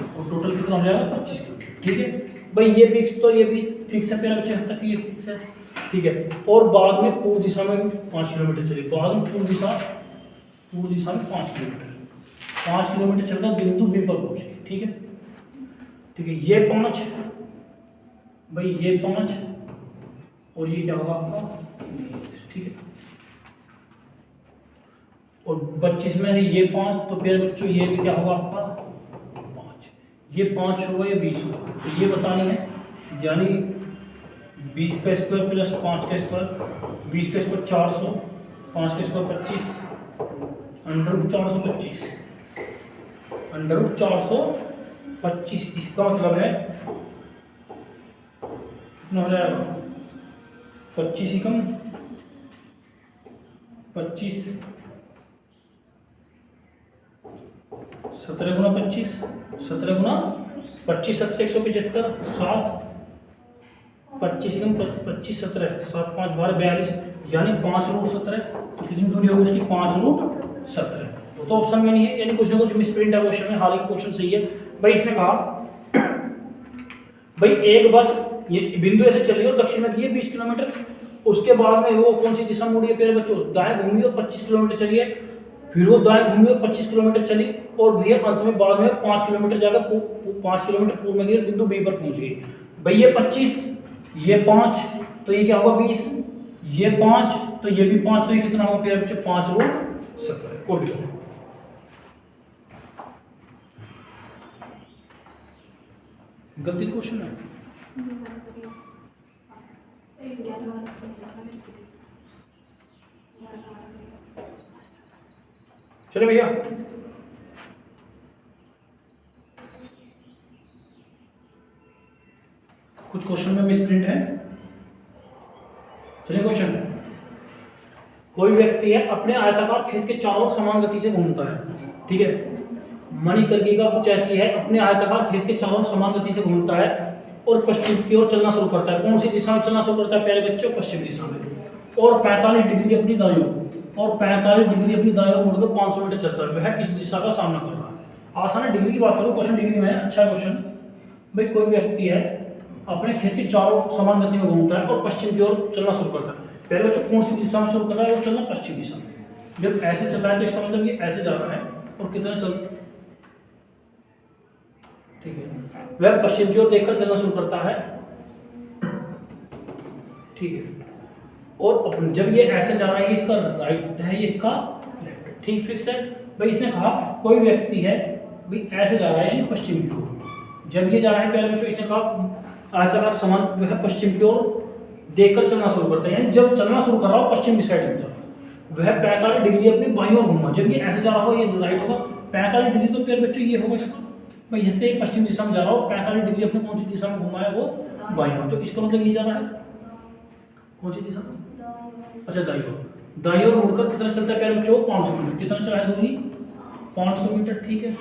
और टोटल कितना हो जाएगा 25 किलोमीटर, ठीक है भाई। ये फिक्स, तो ये 20 फिक्स है प्यारे बच्चे, तक ये फिक्स है, ठीक है। और बाद में पूर्व दिशा में 5 किलोमीटर चली, बाद में पूर्व दिशा में 5 किलोमीटर, 5 किलोमीटर चलना बिंदु बी पर पहुंचे, ठीक है, ठीक है। ये 5 भाई, ये 5, और ये क्या होगा आपका 20, ठीक है, और 25 में है ये 5, तो फिर बच्चों ये भी क्या होगा आपका 5, ये 5 होगा, ये 20 होगा, तो ये बतानी है, यानी 20 का स्क्वायर प्लस 5 का स्क्वायर, 20 का स्क्वायर 400, 5 का स्क्वायर 25, अंडर 425, अंडर 425, इसका मतलब है कितना हो जाएगा 25 एकम 25, 17 गुना 25, 17 गुना 25, 7 175, 7 25 एकम 25, 17, 7 5 12 42, यानी 5√17, तो कितनी दूरी होगी उसकी 5√17। तो ऑप्शन में नहीं है, यानी कुछ ना कुछ मिसप्रिंट है क्वेश्चन में, हालांकि क्वेश्चन सही है भाई। इसने कहा भाई एक बस ये बिंदु ऐसे चली और दक्षिण में की है 20 किलोमीटर, उसके बाद में वो कौन सी दिशा मुड़ी है प्यारे बच्चों? दाएं घूमी और 25 किलोमीटर चली है, फिर वो दाएं घूमी और 25 किलोमीटर चली, और भैया अंत में बाद में 5 किलोमीटर जाकर 5 किलोमीटर पूर्व में गई, बिंदु बी पर पहुंच गई। भाई ये 25, ये 5, तो ये क्या होगा 20, ये 5, तो ये भी 5, तो ये कितना होगा प्यारे बच्चों 5√17। वो भी गलती क्वेश्चन है। चलो भैया, कुछ क्वेश्चन में मिसप्रिंट है। चलिए क्वेश्चन, कोई व्यक्ति है अपने आयताकार खेत के चारों ओर समान गति से घूमता है, ठीक है, मणिकर्णिका कुछ ऐसी है, अपने आयताकार खेत के चारों ओर समान गति से घूमता है और पश्चिम की ओर चलना शुरू करता है। कौन सी दिशा में चलना शुरू करता है प्यारे बच्चों? पश्चिम दिशा में, और 45 डिग्री अपनी दाईं ओर, और 45 डिग्री अपनी दाईं ओर मुड़कर 500 मीटर चलता है। वह किस दिशा का सामना कर रहा है? आसान है, डिग्री की बात करो, क्वेश्चन डिग्री में है, अच्छा क्वेश्चन। भाई कोई व्यक्ति है अपने खेत के चारों समान गति में घूमता है और पश्चिम की ओर चलना शुरू करता है। पहले बच्चों कौन सी दिशा में शुरू कर रहा है? वो चलना पश्चिम दिशा में। जब ऐसे चल रहा है तो इसका मतलब ये ऐसे जा रहा है, और कितना चल, ठीक है, वह पश्चिम की ओर देखकर चलना शुरू करता है, ठीक है, और जब ये ऐसे जा रहा है, ये इसका राइट है, ये इसका लेफ्ट, ठीक फिक्स है। भाई इसने कहा कोई व्यक्ति है भाई ऐसे जा रहा है यानी पश्चिम की ओर, जब ये जा रहा है पहले बच्चों इसने कहा आयताकार समान वह पश्चिम की ओर देखकर चलना शुरू करता है, यानी जब चलना शुरू कर रहा हो पश्चिम की साइड की तरफ, वह 45 डिग्री अपनी बाईं ओर घूमा। जब ये ऐसे जा रहा हो ये राइट होगा, 45 डिग्री तो फिर बच्चों ये होगा इसका, भाई जैसे पश्चिम दिशा में जा रहा हो 45 डिग्री अपने कौन सी दिशा में घुमा है, वो बाईं ओर। तो इसका मतलब ये जा रहा है कौन सी दिशा में, अच्छा दाईं ओर। दाईं ओर मुड़कर कितना चलता है प्यारे बच्चों, 500 मीटर। कितना चला है दूरी, 500 मीटर, ठीक है।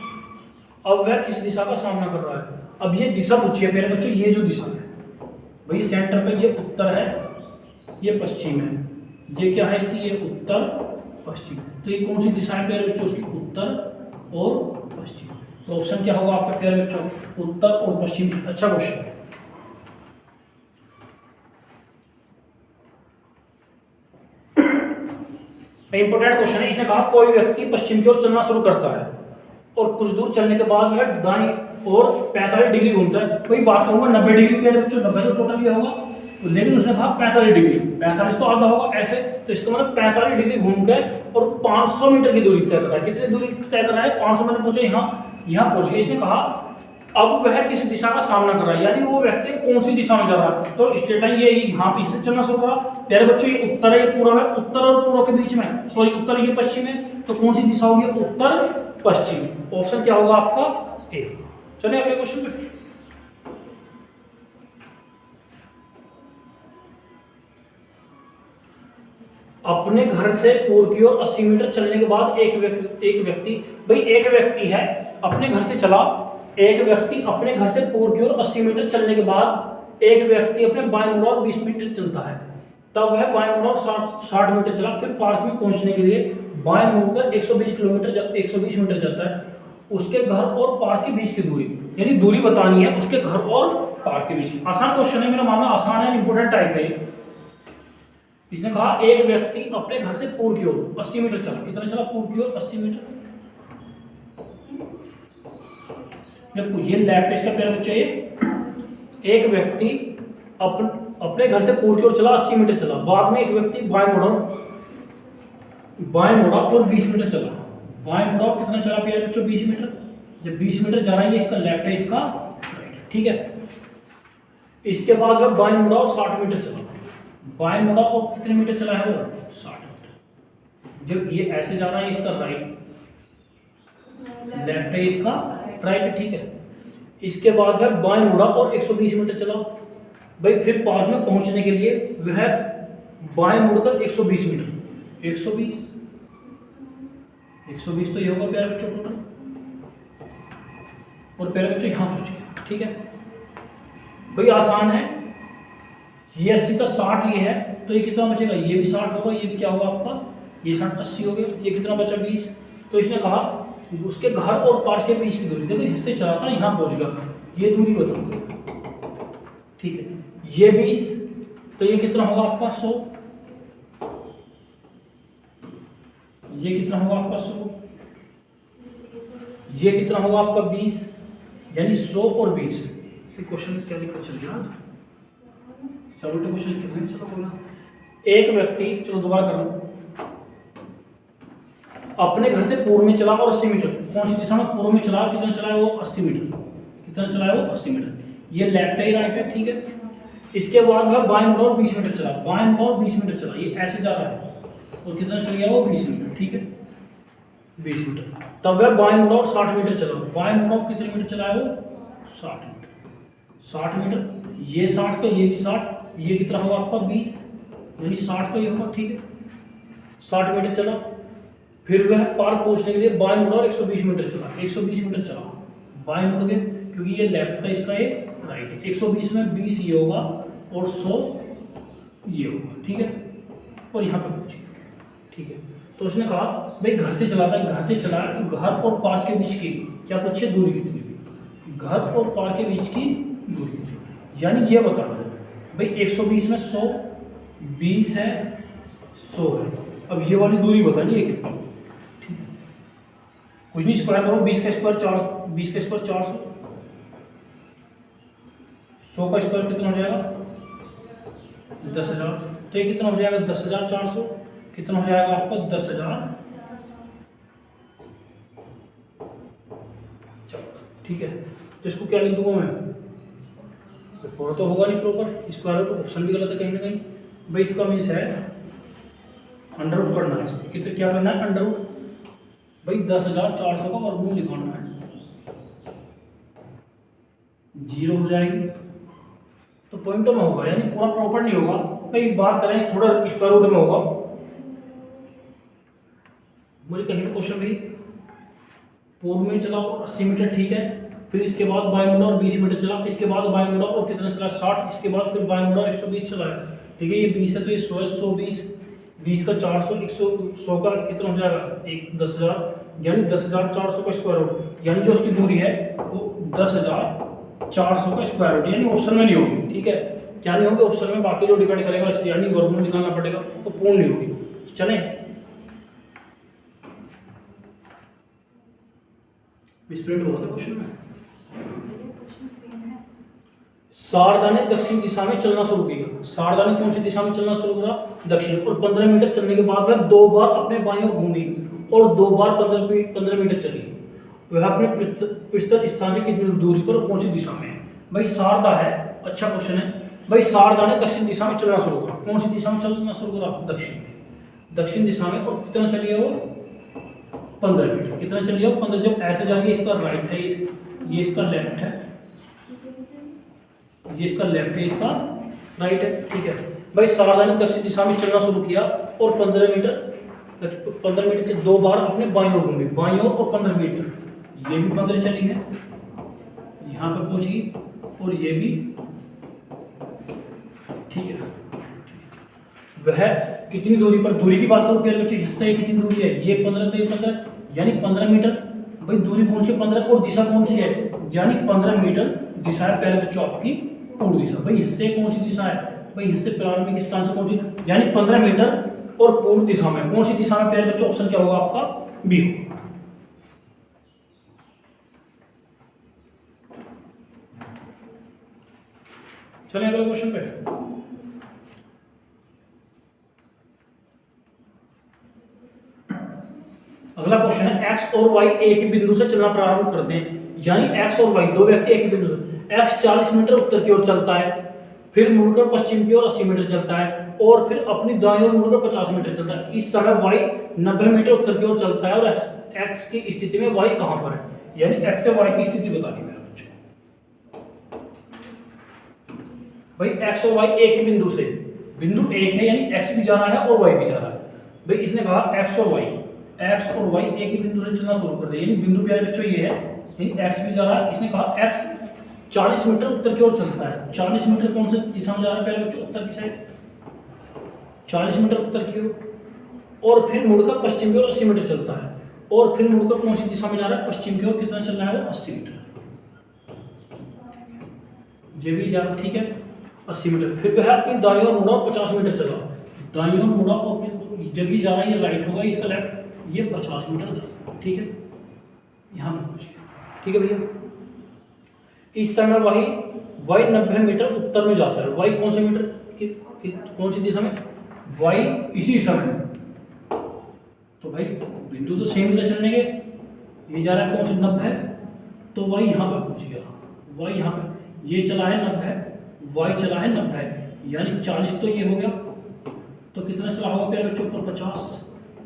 अब वह किस दिशा का सामना कर रहा है, अब ये दिशा पूछी है प्यारे बच्चों, ये जो दिशा है भाई सेंटर पे, ये उत्तर है, ये पश्चिम है, ये क्या है इसकी, ये उत्तर पश्चिम। तो ये कौन सी दिशा है प्यारे बच्चों, उसकी उत्तर और पश्चिम। तो ऑप्शन क्या होगा आपका प्यारे बच्चों, उत्तर और पश्चिम। अच्छा क्वेश्चन है। इंपोर्टेंट क्वेश्चन है। इसने कहा कोई व्यक्ति पश्चिम की ओर चलना शुरू करता है और कुछ दूर चलने के बाद वह दाईं ओर 45 डिग्री घूमता है। वही बात करूंगा 90 डिग्री पे बच्चों, 90 तो टोटल ये होगा, लेकिन उसने कहा 45 डिग्री, 45 तो आधा होगा ऐसे, तो इसका मतलब 45 डिग्री घूम के और 500 मीटर की दूरी तय कर रहा है। कितनी दूरी तय कर रहा है, 500 मीटर पहुंचे, यहाँ पहुंच गए। इसने कहा अब वह किस दिशा का सामना कर रहा है, यानी वो व्यक्ति कौन सी दिशा में जा रहा है। तो स्ट्रेट लाइन ये यहाँ पीछे से चलना शुरू करा प्यारे बच्चों, ये उत्तर है, ये पूर्व है, उत्तर और पूर्व के बीच में, सॉरी उत्तर ये पश्चिम है, तो कौन सी दिशा होगी, उत्तर पश्चिम। ऑप्शन क्या होगा आपका ए। चलिए अगले क्वेश्चन पे। अपने घर से पूर्व की ओर 80 मीटर चलने के बाद एक व्यक्ति भाई एक व्यक्ति है अपने घर से चला, एक व्यक्ति अपने घर से पूर्व की ओर 80 मीटर चलने के बाद एक व्यक्ति अपने बाएं मुड़ और 20 मीटर चलता है। तब वह बाएं मुड़ और 60 मीटर चला, फिर पार्क में पहुंचने के लिए बाएं मुड़कर 120 मीटर जाता है। उसके घर और पार्क के बीच की दूरी, यानी दूरी बतानी है उसके घर और पार्क के बीच की। आसान क्वेश्चन है, मेरा मानना आसान है, इंपोर्टेंट टाइप है। इसने कहा एक व्यक्ति अपने घर से पूर्व की ओर 80 मीटर चला, कितना चला पूर्व की ओर 80 मीटर, जब ये लेफ्ट इसका प्यारे बच्चे, एक व्यक्ति अपने घर से पूर्व की ओर चला 80 मीटर चला, बाद में एक व्यक्ति बाएं मुड़ा और 20 मीटर चला, बाएं मुड़ा और कितना चला प्यारे बच्चों 20 मीटर। जब 20 मीटर जा रहा है, इसका लेफ्ट है, इसका राइट, ठीक है। इसके बाद वह बाएं मुड़ा और 60 मीटर चला, बाएं मुड़ा और कितने मीटर चला है वो 60 मीटर। जब ये ऐसे जा रहा है, इसका राइट, लेफ्ट है, इसका राइट है, ठीक है। इसके बाद वह बाएं मुड़ा और 120 मीटर चला भाई, फिर पार्क में पहुंचने के लिए वह बाएं मुड़कर 120 मीटर, 120 तो ये होगा प्यारे बच्चों टोटल, और प्यारे बच्चों यहाँ पहुंच गया, ठीक है भाई। आसान है, ये 80 का 60 ये है, तो ये कितना बचेगा, ये भी 60 होगा, ये भी क्या होगा आपका, ये 60 80 हो गया, ये कितना बचा 20। तो इसने कहा उसके घर और पार्क के बीच की दूरी, देखो इससे चला था यहाँ पहुंच गया, ये दूरी बताओ, ठीक है। ये 20, तो ये कितना होगा आपका 100, ये कितना होगा आपका 100, ये कितना होगा आपका 20, यानी 100 और 20। क्वेश्चन क्या दिक्कत चल रही है, चलो क्वेश्चन कितने, चलो बोला। एक व्यक्ति, चलो दोबारा कर लो, अपने घर से पूर्व में चला और 80 मीटर, कौन सी दिशा में, पूर्व में चला, कितना चला है वो 80 मीटर, कितना चला है वो 80 मीटर, ये लेफ्ट है, राइट है, ठीक है। इसके बाद वह बाएं मुड़ा और 20 मीटर चला, बाएं मुड़ा और 20 मीटर चला, ये ऐसे जा रहा है, और कितना चल गया वो 20 मीटर, ठीक है 20 मीटर। तब वह बाएं मुड़ा और 60 मीटर चला, बाएं मुड़ा और कितने मीटर चला है वो 60 मीटर, 60 मीटर, ये 60 तो ये भी 60, ये कितना होगा आपका 20, यानी 60 तो ये होगा, ठीक है 60 मीटर चला। फिर वह पार्क पहुंचने के लिए बाएं मुड़ा और 120 मीटर चला, 120 मीटर चला, बाएं मुड़ गए क्योंकि ये लेफ्ट था, इसका ये राइट है। 120 में 20 ये होगा और 100 ये होगा, ठीक है, और यहाँ पे पहुंचे, ठीक है। तो उसने कहा भाई घर से चला था, घर से चला, तो घर और पार्क के बीच की क्या पूछे, दूरी कितनी हुई, घर और पार्क के बीच की दूरी कितनी, यानी ये बताना है भाई 120 में 100, 20 है, 100 है, अब ये वाली दूरी बतानी है कितनी, ठीक है। कुछ नहीं, स्क्वायर करो, 20 का स्क्वायर 4, 20 का स्क्वायर 400, 100 का स्क्वायर कितना हो जाएगा 10,000, तो ये कितना हो जाएगा 10,400, कितना हो जाएगा आपको 10,000, चलो ठीक है। तो इसको क्या लिख दूंगा मैं, पूरा तो होगा नहीं प्रॉपर, स्क्वायर रूट ऑप्शन भी गलत है कहीं ना कहीं। भाई इसका मीन्स है अंडर रूट करना है इसको, कितने क्या करना है, अंडर रूट भाई 10,400 का वर्गमूल निकालना है, 0 हो जाएगी तो पॉइंटों में होगा, यानी पूरा प्रॉपर नहीं होगा। भाई बात करें थोड़ा स्क्वायर रूट में होगा, मुझे कहीं भी क्वेश्चन भी पूर्व में चला और 80 मीटर ठीक है, फिर इसके बाद बाएं मुड़ा और 20 मीटर चला, इसके बाद बाएं मुड़ा और कितना चला 60, इसके बाद फिर बाएं मुड़ा 120 चला है, ठीक है। ये 20 है तो ये 100 है, 120 20 का 400, 100 का कितना हो जाएगा 10,000, यानी 10,400 का स्क्वायर रूट, यानी जो उसकी दूरी है वो 10,400 का स्क्वायर रूट, यानी ऑप्शन में नहीं होगी, ठीक है। क्या नहीं होगी ऑप्शन में, बाकी जो डिपेंड करेगा यानी वर्गमूल निकालना पड़ेगा, तो पूर्ण नहीं होगी। चले स्प्रिंट बहुत है क्वेश्चन में। शारदा ने दक्षिण दिशा में चलना शुरू किया, शारदा ने कौन सी दिशा में चलना शुरू किया, दक्षिण, और 15 मीटर चलने के बाद वह 2 बार अपने बाईं ओर घूमी और 2 बार 15 मीटर चली। वह अपने पृष्ठ स्थान से कितनी दूरी पर और कौन सी दिशा में है। भाई शारदा है, अच्छा क्वेश्चन है। भाई शारदा ने दक्षिण दिशा में चलना शुरू किया, कौन सी दिशा में चलना शुरू करा, दक्षिण दिशा में, और कितना चली है वो 15 मीटर, कितना चलिए 15, जब ऐसे जा रही है इसका राइट है, ये इसका लेफ्ट है, ये इसका लेफ्ट है, इसका राइट है, ठीक है। भाई शारदा ने दक्षिण दिशा में चलना शुरू किया और 15 मीटर से 2 बार अपने बाईं ओर घूमी, बाईं ओर और 15 मीटर, ये भी 15 चली है, यहाँ पे पहुंची और ये भी, ठीक है। वह कितनी दूरी पर, दूरी की बात करूं प्यारे बच्चे, हिस्सा ये कितनी दूरी है, ये 15 तो ये 15, यानी 15 मीटर। भाई दूरी कौन सी 15 और दिशा कौन सी है, यानी 15 मीटर दिशा है प्यारे बच्चों आपकी पूर्व दिशा। भाई हिस्से कौन सी दिशा है, भाई हिस्से प्रारंभिक स्थान से कौन सी, यानी 15 मीटर और पूर्व दिशा में, कौन सी दिशा में प्यारे बच्चों, ऑप्शन क्या होगा आपका बी होगा। चलिए अगले क्वेश्चन पे। अगला क्वेश्चन है x और y एक ही बिंदु से चलना प्रारंभ करते हैं, यानी x और y दो व्यक्ति एक ही बिंदु से, x 40 मीटर उत्तर की ओर चलता है, फिर मुड़कर पश्चिम की ओर 80 मीटर चलता है, और फिर अपनी दाईं ओर मुड़कर 50 मीटर चलता है। इस समय y 90 मीटर उत्तर की ओर चलता है, और x की स्थिति में y कहां पर है, यानी x से y की स्थिति बतानी है बच्चों। भाई x और y एक ही बिंदु से, बिंदु एक है यानी x भी जा रहा है और y भी जा रहा है। भाई इसने कहा x और y एक ही बिंदु से चलना शुरू कर दिया, यानी बिंदु प्यारे बच्चों ये है, यानी x भी जा रहा है। इसने कहा x 40 मीटर उत्तर की ओर चलता है, 40 मीटर कौन से दिशा में जा रहा है प्यारे बच्चों, उत्तर की साइड, 40 मीटर उत्तर की ओर, और फिर मुड़कर पश्चिम की ओर 80 मीटर चलता है, और फिर मुड़कर कौन सी दिशा में जा रहा है, पश्चिम की ओर, कितना चल रहा है वो 80 मीटर, ये भी जा रहा है, ठीक है 80 मीटर। फिर वह अपनी दाईं ओर मुड़ा 50 मीटर चला, दाईं ओर मुड़ा और जब भी जा रहा है ये राइट होगा, इसका लेफ्ट, ये 50 मीटर, ठीक है, यहाँ पर पहुंच गया, ठीक है भैया। इस समय वही y 90 मीटर उत्तर में जाता है, y कौन से मीटर कौन सी दिशा में, y इसी समय, तो भाई बिंदु तो सेम इधर चलने के, ये जा रहा है कौन से 90, तो y यहाँ पर पहुंच गया, y यहाँ पर, ये चला है 90, y चला है 90, यानी 40 तो ये हो गया, तो कितना चला होगा प्यारे बच्चों ऊपर 50,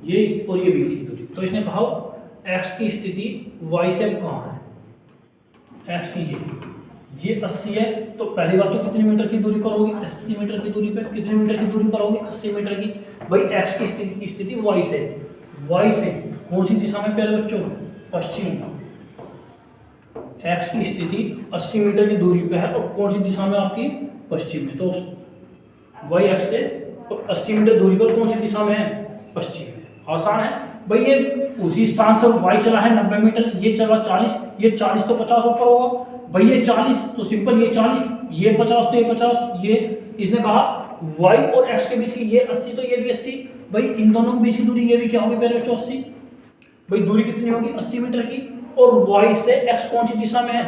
ये और ये बीच की दूरी। तो इसने कहा x की स्थिति y से कहाँ है, x की ये 80 है, तो पहली बात तो कितनी मीटर की दूरी पर होगी, 80 मीटर की दूरी पर, कितनी मीटर की दूरी पर होगी, 80 मीटर की। भाई x की स्थिति y से कौन सी दिशा में प्यारे बच्चों, पश्चिम, x की स्थिति 80 मीटर की दूरी पर है और कौन सी दिशा में आपकी, पश्चिम में, तो y x से 80 मीटर दूरी पर कौन सी दिशा में है, पश्चिम में, आसान है। भाई ये उसी स्थान से y चला है 90 मीटर, ये चला 40, ये 40 तो 50 ऊपर होगा, भाई ये 40 तो सिंपल, ये 40, ये 50 तो ये 50, ये इसने कहा y और x के बीच की ये 80 तो ये भी 80, भाई इन दोनों के बीच की दूरी ये भी क्या होगी पहले 80, भाई दूरी कितनी होगी 80 मीटर की, और y से x कौन सी दिशा में है,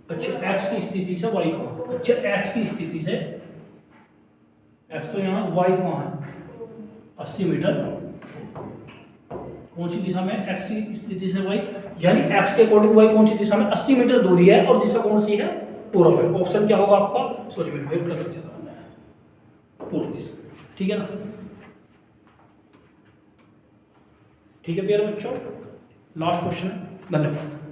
अच्छा x की स्थिति से y कहाँ, अच्छा x की स्थिति से x तो यहाँ y कहाँ है 80 मीटर, कौन सी दिशा में, एक्स की स्थिति से वाई, यानी एक्स के अकॉर्डिंग वाई कौन सी दिशा में 80 मीटर दूरी है और दिशा कौन सी है, पूर्व है। ऑप्शन क्या होगा आपका, सॉरी मैं वेट कर देता हूं, पूर्व दिशा, ठीक है ना। ठीक है प्यारे बच्चों, लास्ट क्वेश्चन है, धन्यवाद।